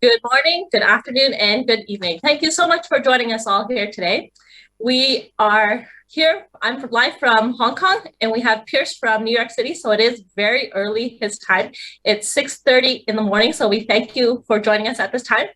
Good morning, good afternoon, and good evening. Thank you so much for joining us all here today. We are here. I'm live from Hong Kong, and we have Pierce from New York City. So it is very early his time. It's 6:30 in the morning. So we thank you for joining us at this time.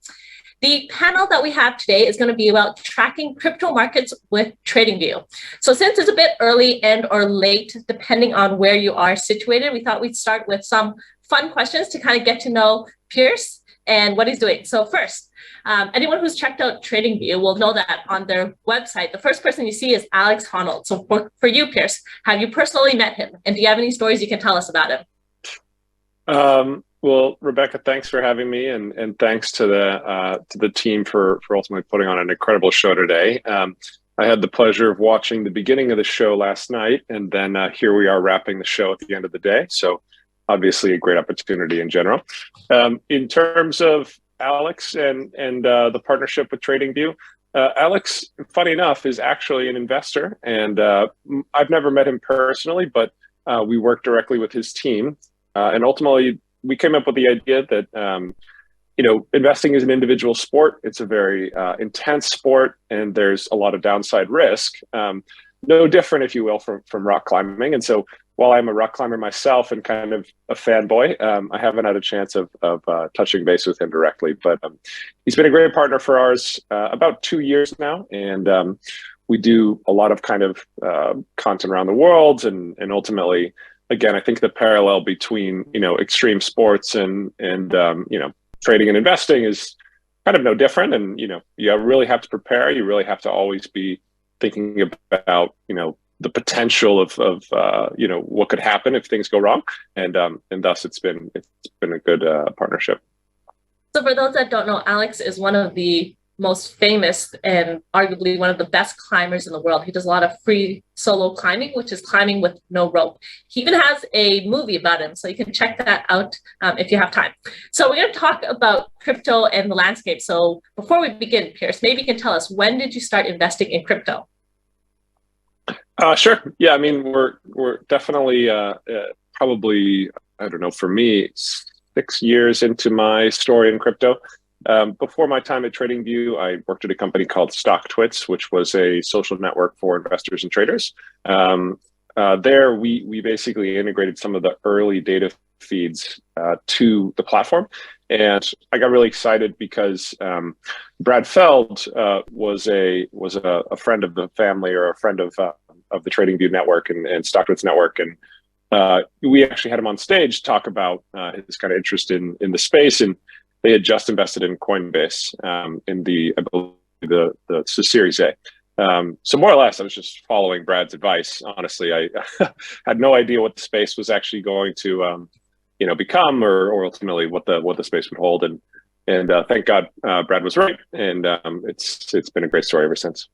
The panel that we have today is going to be about tracking crypto markets with TradingView. So since it's a bit early and or late, depending on where you are situated, we thought we'd start with some fun questions to kind of get to know Pierce and what he's doing. So first, anyone who's checked out TradingView will know that on their website, the first person you see is Alex Honnold. So for you, Pierce, have you personally met him? And do you have any stories you can tell us about him? Well, Rebecca, thanks for having me, and thanks to the team for ultimately putting on an incredible show today. I had the pleasure of watching the beginning of the show last night, and then here we are wrapping the show at the end of the day. So obviously a great opportunity in general. In terms of Alex and the partnership with TradingView, Alex, funny enough, is actually an investor, and I've never met him personally, but we work directly with his team, and ultimately we came up with the idea that investing is an individual sport. It's a very intense sport, and there's a lot of downside risk. No different, if you will, from rock climbing. And so while I'm a rock climber myself and kind of a fanboy, I haven't had a chance of touching base with him directly. But he's been a great partner for ours about 2 years now. And we do a lot of kind of content around the world. And ultimately, again, I think the parallel between, extreme sports and trading and investing is kind of no different. And, you really have to prepare. You really have to always be thinking about, the potential of what could happen if things go wrong. And thus it's been a good partnership. So for those that don't know, Alex is one of the most famous and arguably one of the best climbers in the world. He does a lot of free solo climbing, which is climbing with no rope. He even has a movie about him, so you can check that out if you have time. So we're going to talk about crypto and the landscape. So before we begin, Pierce, maybe you can tell us, when did you start investing in crypto? Sure. Yeah, I mean, we're definitely probably, I don't know, for me, 6 years into my story in crypto. Before my time at TradingView, I worked at a company called StockTwits, which was a social network for investors and traders. There, we basically integrated some of the early data feeds to the platform. And I got really excited because Brad Feld was a friend of the family, or a friend of the TradingView network and StockTwits network. And we actually had him on stage talk about his kind of interest in the space. And they had just invested in Coinbase in the Series A. So more or less, I was just following Brad's advice. Honestly, I had no idea what the space was actually going to, become, or ultimately what the space would hold. And thank God Brad was right. And it's been a great story ever since.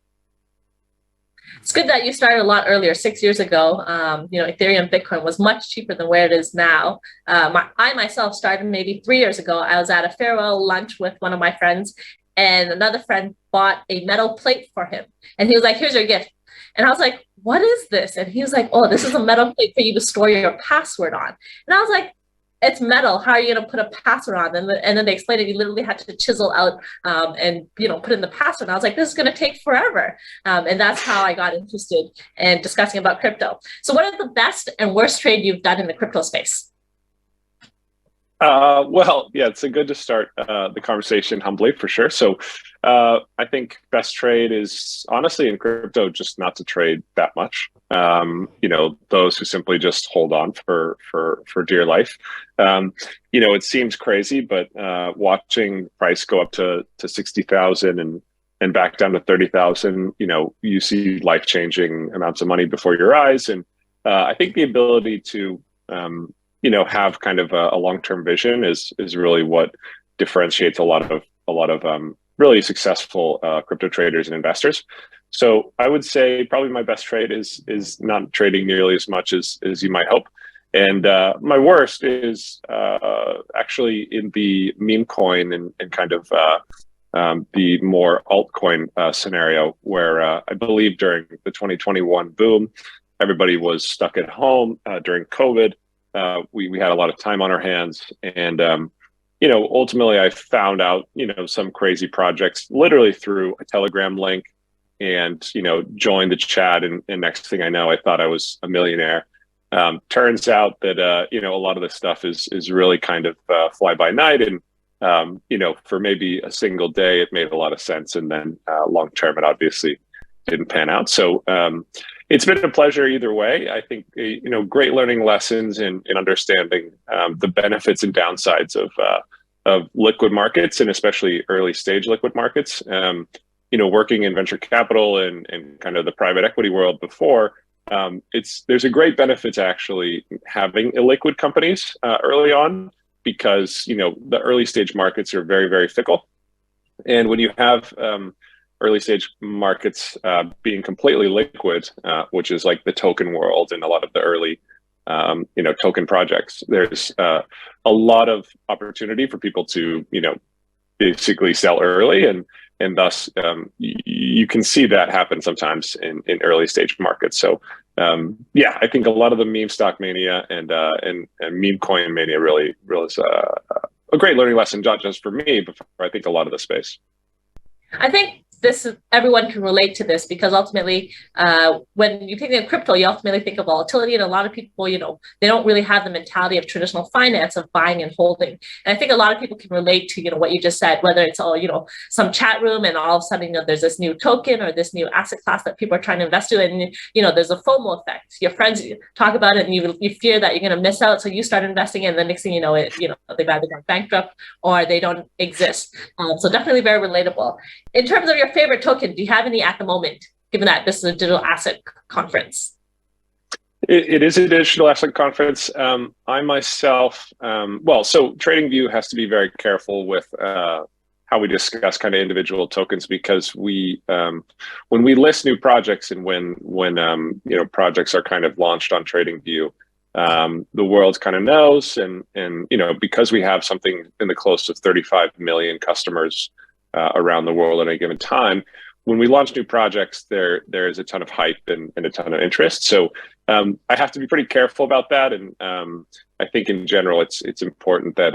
It's good that you started a lot earlier, 6 years ago. Ethereum, Bitcoin was much cheaper than where it is now. I myself started maybe 3 years ago. I was at a farewell lunch with one of my friends, and another friend bought a metal plate for him. And he was like, "Here's your gift." And I was like, "What is this?" And he was like, "Oh, this is a metal plate for you to store your password on." And I was like, "It's metal. How are you going to put a password on?" And then they explained it. You literally had to chisel out and put in the password. And I was like, "This is going to take forever." And that's how I got interested in discussing about crypto. So what are the best and worst trade you've done in the crypto space? Well, yeah, it's good to start the conversation humbly, for sure. So I think best trade is honestly in crypto just not to trade that much. Those who simply just hold on for dear life. It seems crazy, but watching price go up to 60,000 and back down to 30,000, you see life-changing amounts of money before your eyes. And I think the ability to have kind of a long-term vision is really what differentiates a lot of really successful crypto traders and investors. So I would say probably my best trade is not trading nearly as much as you might hope. And my worst is actually in the meme coin and kind of the more altcoin scenario, where I believe during the 2021 boom, everybody was stuck at home during COVID. We had a lot of time on our hands, and ultimately I found out, some crazy projects literally through a Telegram link and, joined the chat. And next thing I know, I thought I was a millionaire. Turns out that, a lot of this stuff is really kind of fly by night. And, for maybe a single day, it made a lot of sense. And then long term, it obviously didn't pan out. So it's been a pleasure either way. I think, great learning lessons in understanding the benefits and downsides of liquid markets, and especially early stage liquid markets. Working in venture capital and kind of the private equity world before, there's a great benefit to actually having illiquid companies early on, because the early stage markets are very, very fickle. And when you have early stage markets being completely liquid, which is like the token world and a lot of the early token projects, there's a lot of opportunity for people to basically sell early, and thus you can see that happen sometimes in early stage markets. So I think a lot of the meme stock mania and meme coin mania really is a great learning lesson, not just for me, but for I think a lot of the space. I think everyone can relate to this, because ultimately, when you think of crypto, you ultimately think of volatility, and a lot of people, they don't really have the mentality of traditional finance of buying and holding. And I think a lot of people can relate to, what you just said, whether it's some chat room and all of a sudden, there's this new token or this new asset class that people are trying to invest in, and there's a FOMO effect. Your friends talk about it, and you fear that you're going to miss out, so you start investing, and the next thing you know, they've either gone bankrupt or they don't exist. So definitely very relatable. In terms of your favorite token, do you have any at the moment, given that this is a digital asset conference? It is a digital asset conference. I myself, so TradingView has to be very careful with how we discuss kind of individual tokens, because we, when we list new projects and when projects are kind of launched on TradingView, the world kind of knows, and because we have something in the close of 35 million customers around the world at any given time, when we launch new projects, there is a ton of hype and a ton of interest. So I have to be pretty careful about that. And I think in general, it's important that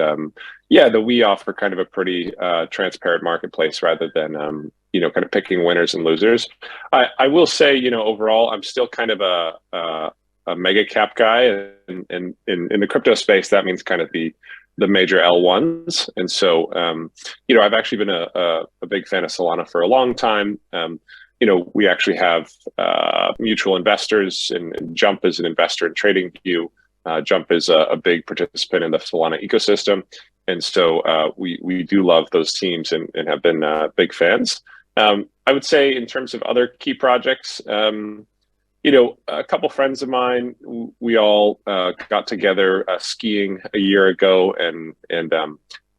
that we offer kind of a pretty transparent marketplace, rather than kind of picking winners and losers. I will say, overall, I'm still kind of a mega cap guy, and in the crypto space, that means kind of the major L1s. And so, I've actually been a big fan of Solana for a long time. We actually have mutual investors, and Jump is an investor in TradingView. Jump is a big participant in the Solana ecosystem. And so we do love those teams and have been big fans. I would say in terms of other key projects, a couple friends of mine, we all got together skiing a year ago and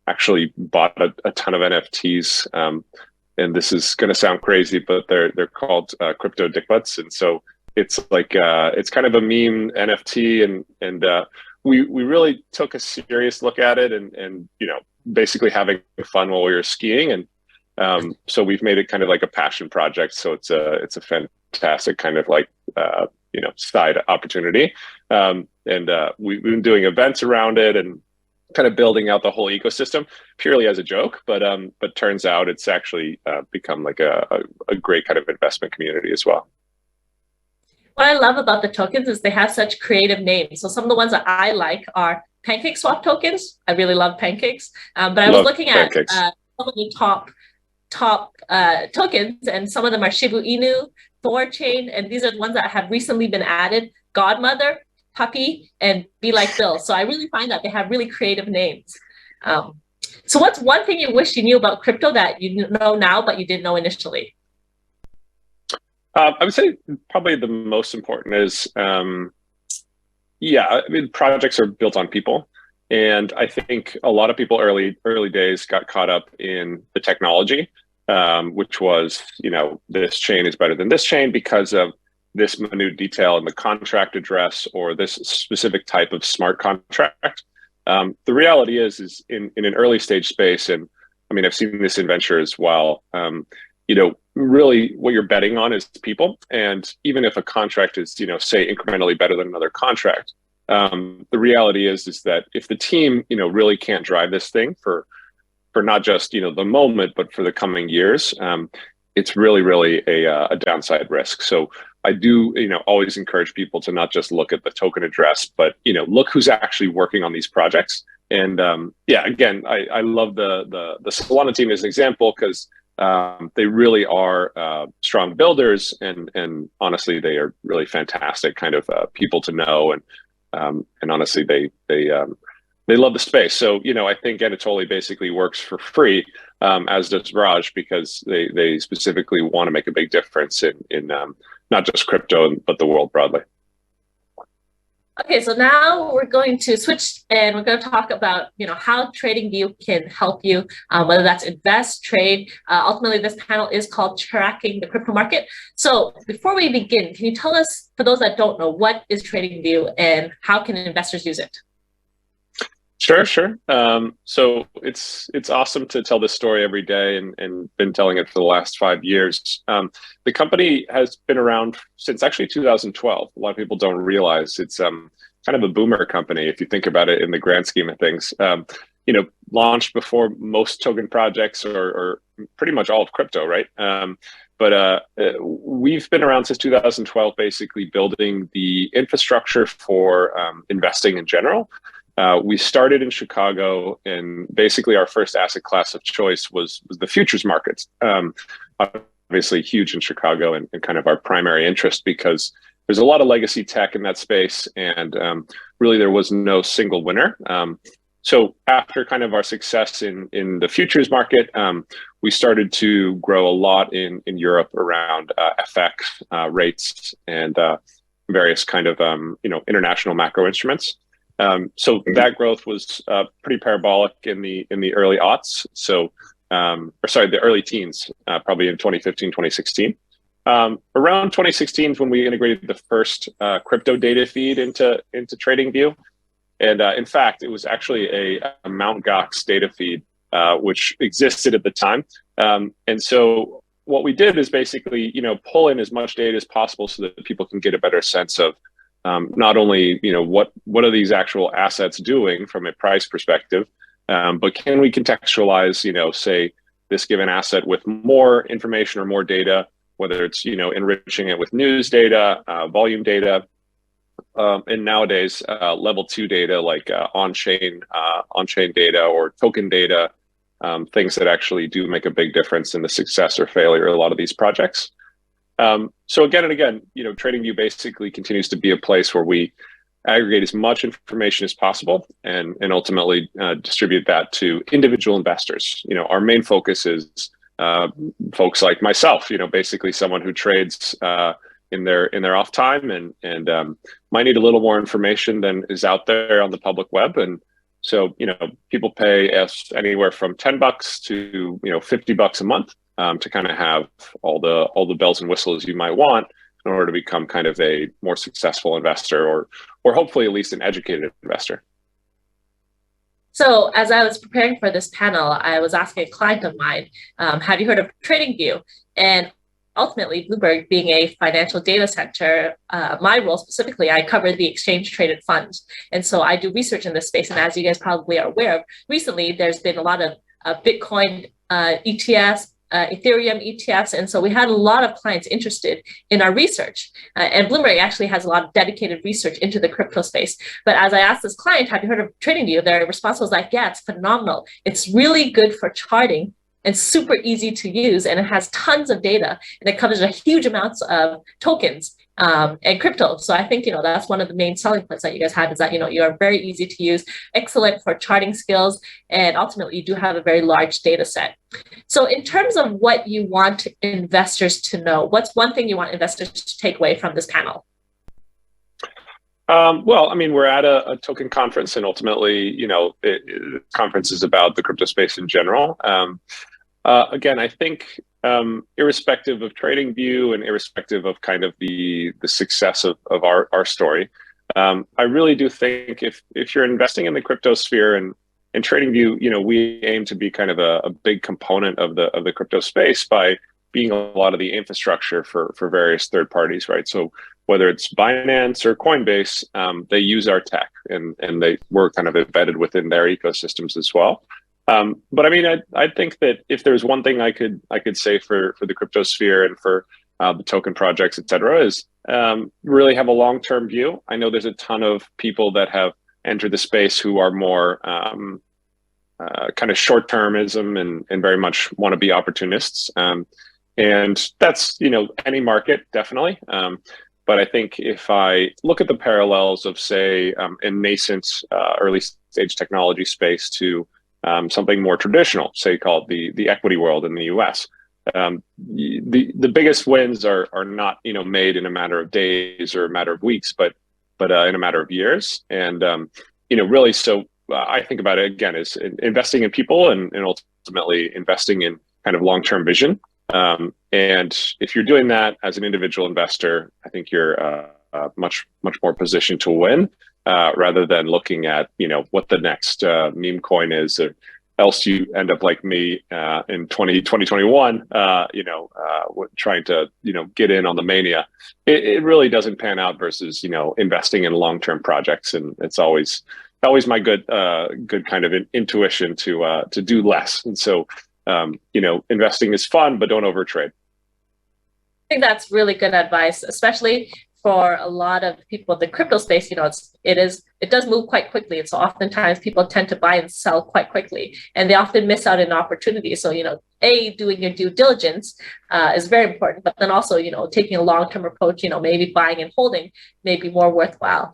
actually bought a ton of NFTs. And this is going to sound crazy, but they're called crypto dicklets. And so it's like it's kind of a meme NFT, and we really took a serious look at it, and basically having fun while we were skiing. And so we've made it kind of like a passion project. So it's a fantastic kind of like side opportunity, and we've been doing events around it and kind of building out the whole ecosystem purely as a joke, but turns out it's actually become like a great kind of investment community as well. What I love about the tokens is they have such creative names. So some of the ones that I like are pancake swap tokens. I really love pancakes, but I was looking at some of the top tokens, and some of them are Shibu Inu, Thorchain, and these are the ones that have recently been added: Godmother, Puppy, and Be Like Bill. So I really find that they have really creative names. So what's one thing you wish you knew about crypto that you know now but you didn't know initially? I would say probably the most important is, projects are built on people. And I think a lot of people early days got caught up in the technology, which was, this chain is better than this chain because of this minute detail in the contract address or this specific type of smart contract. The reality is in an early stage space, and I mean, I've seen this in venture as well, really what you're betting on is people. And even if a contract is, say incrementally better than another contract, The reality is that if the team, really can't drive this thing for not just, the moment, but for the coming years, it's really a downside risk. So I do, always encourage people to not just look at the token address, but, look who's actually working on these projects. And again, I love the Solana team as an example because they really are strong builders, and honestly, they are really fantastic kind of people to know, and honestly, they love the space. So I think Anatoly basically works for free, as does Raj, because they specifically want to make a big difference in not just crypto but the world broadly. Okay, so now we're going to switch and we're going to talk about, how TradingView can help you, whether that's invest, trade. Ultimately, this panel is called Tracking the Crypto Market. So before we begin, can you tell us, for those that don't know, what is TradingView and how can investors use it? Sure. So it's awesome to tell this story every day and been telling it for the last 5 years. The company has been around since actually 2012. A lot of people don't realize it's kind of a boomer company if you think about it in the grand scheme of things. Launched before most token projects or pretty much all of crypto, right? But we've been around since 2012, basically building the infrastructure for investing in general. We started in Chicago, and basically our first asset class of choice was the futures markets. Obviously huge in Chicago and kind of our primary interest because there's a lot of legacy tech in that space, and really there was no single winner. So after kind of our success in the futures market, we started to grow a lot in Europe around FX rates and various kind of international macro instruments. So that growth was pretty parabolic in the early aughts. So, the early teens, probably in 2015, 2016. Around 2016 is when we integrated the first crypto data feed into TradingView. And in fact, it was actually a Mt. Gox data feed, which existed at the time. And so what we did is basically, pull in as much data as possible so that people can get a better sense of not only what are these actual assets doing from a price perspective, but can we contextualize say this given asset with more information or more data, whether it's enriching it with news data, volume data, and nowadays level 2 data like on-chain data or token data, things that actually do make a big difference in the success or failure of a lot of these projects. So again and again, TradingView basically continues to be a place where we aggregate as much information as possible and ultimately distribute that to individual investors. Our main focus is folks like myself, basically someone who trades in their off time and might need a little more information than is out there on the public web. And so, people pay us anywhere from $10 to $50 a month. To kind of have all the bells and whistles you might want in order to become kind of a more successful investor or hopefully at least an educated investor. So as I was preparing for this panel, I was asking a client of mine, have you heard of TradingView? And ultimately, Bloomberg being a financial data center, my role specifically, I cover the exchange traded funds. And so I do research in this space. And as you guys probably are aware of, recently there's been a lot of Bitcoin ETFs, Ethereum ETFs. And so we had a lot of clients interested in our research. And Bloomberg actually has a lot of dedicated research into the crypto space. But as I asked this client, have you heard of TradingView? Their response was like, yeah, it's phenomenal. It's really good for charting and super easy to use. And it has tons of data and it covers a huge amounts of tokens and crypto. So I think, that's one of the main selling points that you guys have is that, you are very easy to use, excellent for charting skills, and ultimately you do have a very large data set. So in terms of what you want investors to know, what's one thing you want investors to take away from this panel? Well, we're at a token conference, and ultimately, conference is about the crypto space in general. Again, I think irrespective of TradingView and irrespective of kind of the success of our story, I really do think if you're investing in the crypto sphere and TradingView, we aim to be kind of a big component of the crypto space by being a lot of the infrastructure for various third parties, right? So whether it's Binance or Coinbase, they use our tech, and we're kind of embedded within their ecosystems as well. But I mean, I think that if there's one thing I could say for the crypto sphere and for the token projects, et cetera, is really have a long-term view. I know there's a ton of people that have entered the space who are more kind of short-termism and very much want to be opportunists. And that's, any market, definitely. But I think if I look at the parallels of, say, a nascent early stage technology space to something more traditional, say called the equity world in the US, the biggest wins are not made in a matter of days or a matter of weeks, but in a matter of years. And really, so I think about it again as investing in people and ultimately investing in kind of long-term vision. And if you're doing that as an individual investor, I think you're much more positioned to win rather than looking at what the next meme coin is, or else you end up like me in 2021, trying to get in on the mania. It really doesn't pan out versus investing in long-term projects, and it's always my good kind of intuition to do less. And so investing is fun, but don't overtrade. I think that's really good advice, especially for a lot of people in the crypto space. It does move quite quickly. And so oftentimes people tend to buy and sell quite quickly, and they often miss out on opportunities. So, doing your due diligence is very important, but then also, taking a long-term approach, maybe buying and holding may be more worthwhile.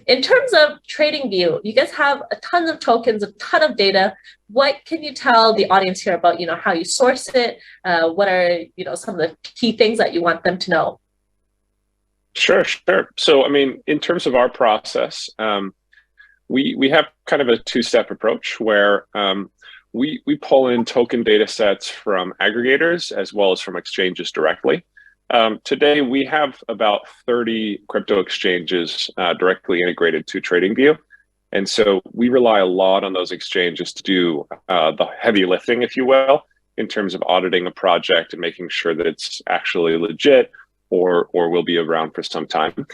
In terms of TradingView, you guys have a ton of tokens, a ton of data. What can you tell the audience here about, how you source it? What are, some of the key things that you want them to know? Sure. So, I mean, in terms of our process, we have kind of a two-step approach where we pull in token data sets from aggregators as well as from exchanges directly. Today, we have about 30 crypto exchanges directly integrated to TradingView. And so we rely a lot on those exchanges to do the heavy lifting, if you will, in terms of auditing a project and making sure that it's actually legit or will be around for some time.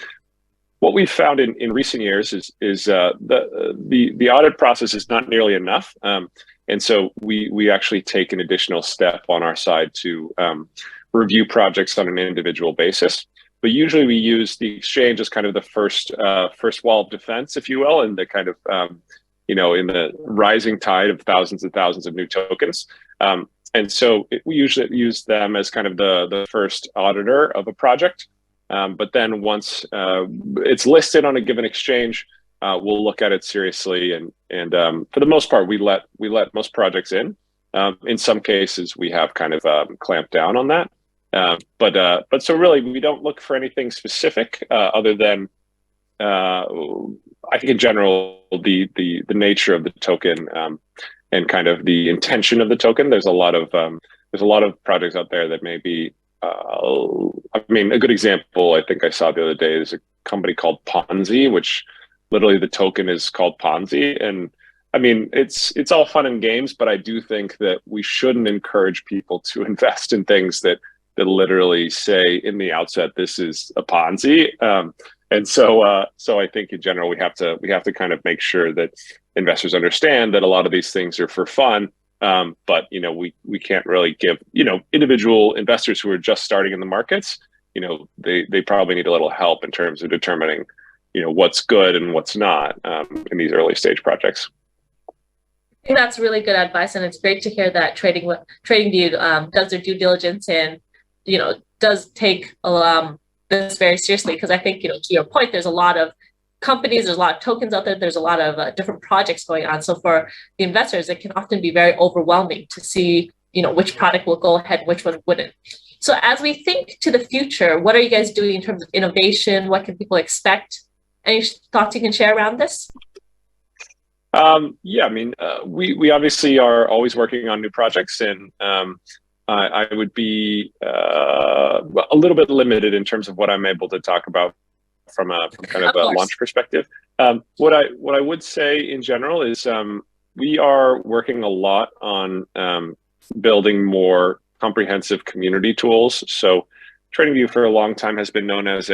What we've found in recent years is the audit process is not nearly enough. And so we actually take an additional step on our side to review projects on an individual basis. But usually we use the exchange as kind of the first wall of defense, if you will, and the kind of, in the rising tide of thousands and thousands of new tokens. And so we usually use them as kind of the first auditor of a project. But then once it's listed on a given exchange, we'll look at it seriously. And for the most part, we let most projects in. In some cases, we have kind of clamped down on that. But so really, we don't look for anything specific other than I think in general the nature of the token and kind of the intention of the token. There's a lot of projects out there that may be. I mean, a good example I think I saw the other day is a company called Ponzi, which literally the token is called Ponzi. And I mean, it's all fun and games, but I do think that we shouldn't encourage people to invest in things that literally say in the outset this is a Ponzi. And so I think in general we have to kind of make sure that investors understand that a lot of these things are for fun. But we can't really give individual investors who are just starting in the markets, they probably need a little help in terms of determining what's good and what's not in these early stage projects. I think that's really good advice, and it's great to hear that TradingView does their due diligence and does take this very seriously, because I think to your point, there's a lot of companies, there's a lot of tokens out there, there's a lot of different projects going on. So for the investors, it can often be very overwhelming to see which product will go ahead, which one wouldn't. So as we think to the future, what are you guys doing in terms of innovation? What can people expect? Any thoughts you can share around this? Yeah, I mean, we obviously are always working on new projects, and I would be a little bit limited in terms of what I'm able to talk about from kind of a launch perspective. What I would say in general is we are working a lot on building more comprehensive community tools. So TradingView for a long time has been known as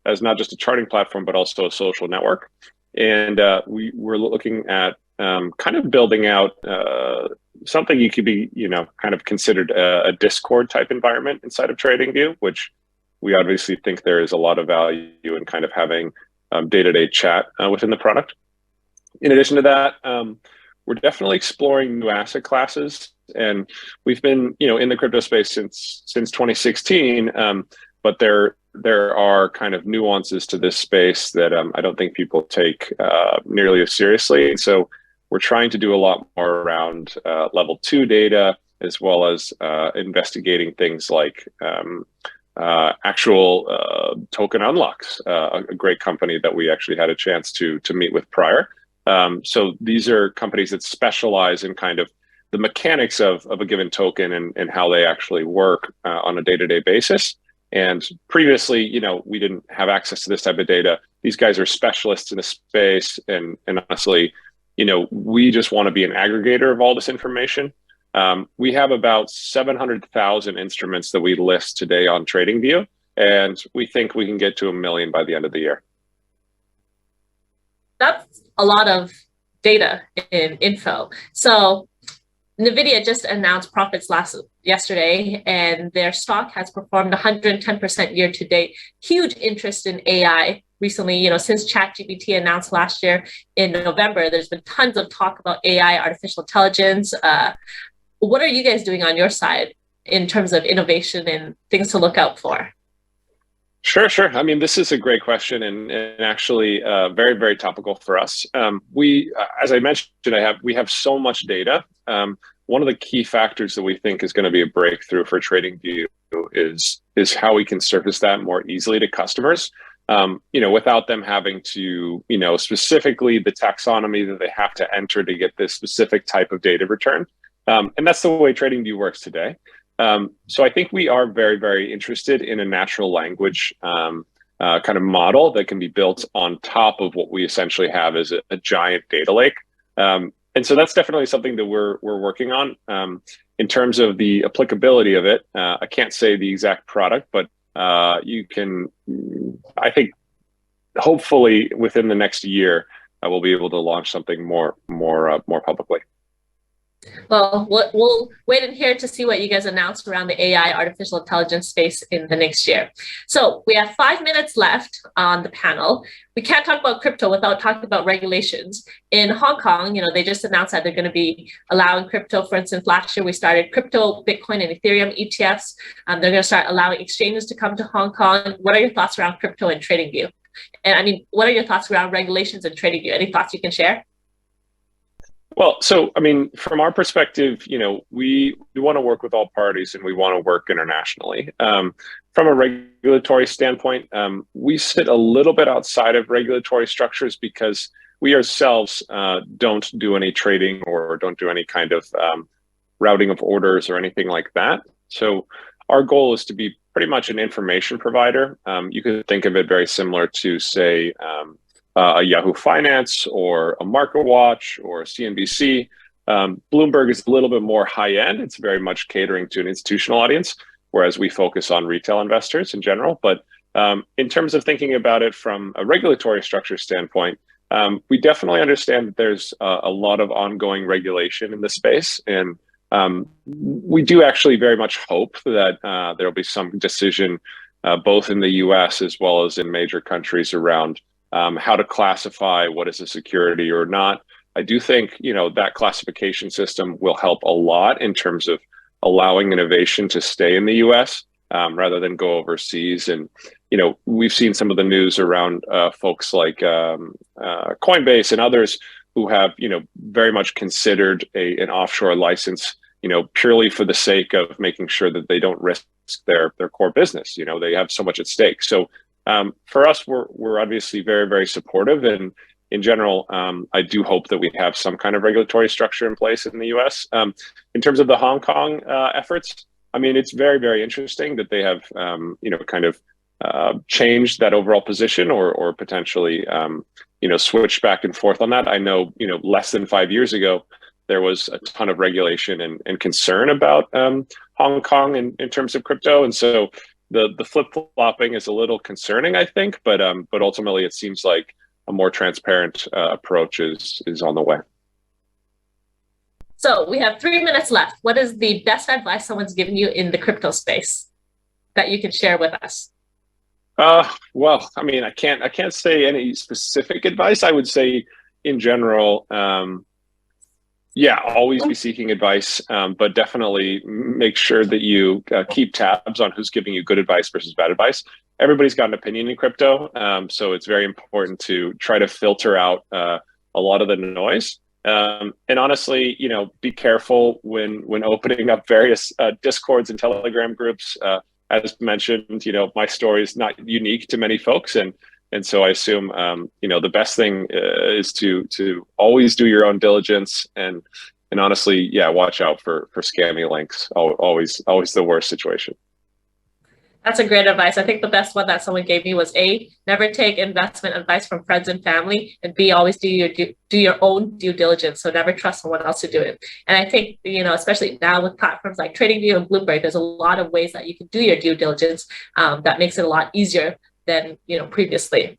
as not just a charting platform, but also a social network. And we were looking at kind of building out something you could be, kind of considered a Discord type environment inside of TradingView, which we obviously think there is a lot of value in kind of having day-to-day chat within the product. In addition to that, we're definitely exploring new asset classes, and we've been, in the crypto space since 2016. But there are kind of nuances to this space that I don't think people take nearly as seriously. And so we're trying to do a lot more around level 2 data, as well as investigating things like actual token unlocks, a great company that we actually had a chance to meet with prior. So these are companies that specialize in kind of the mechanics of a given token and how they actually work on a day-to-day basis. And previously, we didn't have access to this type of data. These guys are specialists in the space. And honestly, we just want to be an aggregator of all this information. We have about 700,000 instruments that we list today on TradingView, and we think we can get to 1 million by the end of the year. That's a lot of data and info. So NVIDIA just announced profits yesterday, and their stock has performed 110% year to date. Huge interest in AI recently. Since ChatGPT announced last year in November, there's been tons of talk about AI, artificial intelligence. What are you guys doing on your side in terms of innovation and things to look out for? Sure. I mean, this is a great question and actually very, very topical for us. As I mentioned, we have so much data. One of the key factors that we think is going to be a breakthrough for TradingView is how we can surface that more easily to customers, without them having to, specifically the taxonomy that they have to enter to get this specific type of data return. And that's the way TradingView works today. So I think we are very, very interested in a natural language kind of model that can be built on top of what we essentially have as a giant data lake. And so that's definitely something that we're working on. In terms of the applicability of it, I can't say the exact product, but you can, I think, hopefully within the next year, we'll be able to launch something more publicly. Well, we'll wait in here to see what you guys announce around the AI, artificial intelligence space in the next year. So we have 5 minutes left on the panel. We can't talk about crypto without talking about regulations. In Hong Kong, they just announced that they're going to be allowing crypto. For instance, last year we started crypto, Bitcoin, and Ethereum ETFs. They're going to start allowing exchanges to come to Hong Kong. What are your thoughts around crypto and TradingView? And what are your thoughts around regulations and TradingView? Any thoughts you can share? Well, so, I mean, from our perspective, we want to work with all parties and we want to work internationally. From a regulatory standpoint, we sit a little bit outside of regulatory structures because we ourselves don't do any trading or don't do any kind of routing of orders or anything like that. So our goal is to be pretty much an information provider. You could think of it very similar to, say, a Yahoo Finance or a MarketWatch or a CNBC. Bloomberg is a little bit more high end. It's very much catering to an institutional audience, whereas we focus on retail investors in general. But in terms of thinking about it from a regulatory structure standpoint, we definitely understand that there's a lot of ongoing regulation in the space. And we do actually very much hope that there will be some decision both in the US as well as in major countries around how to classify what is a security or not. I do think, that classification system will help a lot in terms of allowing innovation to stay in the US rather than go overseas. And, we've seen some of the news around folks like Coinbase and others who have, very much considered an offshore license, purely for the sake of making sure that they don't risk their core business. They have so much at stake. So for us, we're obviously very, very supportive. And in general, I do hope that we have some kind of regulatory structure in place in the US. In terms of the Hong Kong efforts, I mean, it's very, very interesting that they have, kind of changed that overall position or potentially, switched back and forth on that. I know, less than 5 years ago, there was a ton of regulation and concern about Hong Kong in terms of crypto. And so the flip-flopping is a little concerning, I think, but ultimately it seems like a more transparent approach is on the way. So we have 3 minutes left. What is the best advice someone's given you in the crypto space that you can share with us? Well, I mean, I can't say any specific advice. I would say in general, yeah, always be seeking advice, but definitely make sure that you keep tabs on who's giving you good advice versus bad advice. Everybody's got an opinion in crypto, so it's very important to try to filter out a lot of the noise. And honestly, be careful when opening up various Discords and Telegram groups. As mentioned, my story is not unique to many folks, and so I assume the best thing is to always do your own diligence and honestly, yeah, watch out for scammy links. Always the worst situation. That's a great advice. I think the best one that someone gave me was A, never take investment advice from friends and family, and B, always do your own due diligence. So never trust someone else to do it. And I think, especially now with platforms like TradingView and Bloomberg, there's a lot of ways that you can do your due diligence that makes it a lot easier than previously.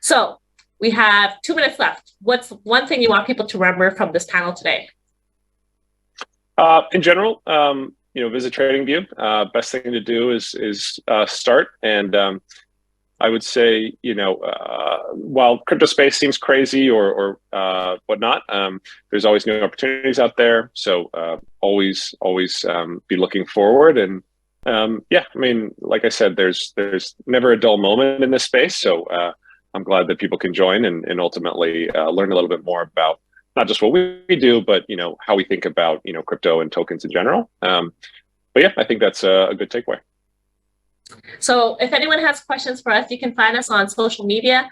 So we have 2 minutes left. What's one thing you want people to remember from this panel today? In general, visit TradingView. Best thing to do is start. And I would say, while crypto space seems crazy or whatnot, there's always new opportunities out there. So always be looking forward. And yeah, I mean, like I said, there's never a dull moment in this space. So I'm glad that people can join and ultimately learn a little bit more about not just what we do, but how we think about crypto and tokens in general. But yeah, I think that's a good takeaway. So if anyone has questions for us, you can find us on social media.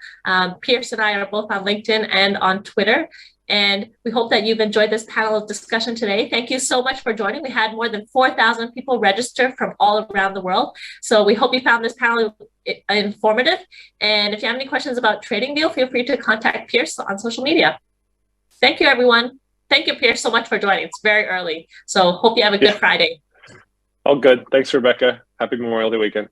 Pierce and I are both on LinkedIn and on Twitter. And we hope that you've enjoyed this panel discussion today. Thank you so much for joining. We had more than 4,000 people register from all around the world. So we hope you found this panel informative. And if you have any questions about TradingView, feel free to contact Pierce on social media. Thank you, everyone. Thank you, Pierce, so much for joining. It's very early. So hope you have a good Friday. All good. Thanks, Rebecca. Happy Memorial Day weekend.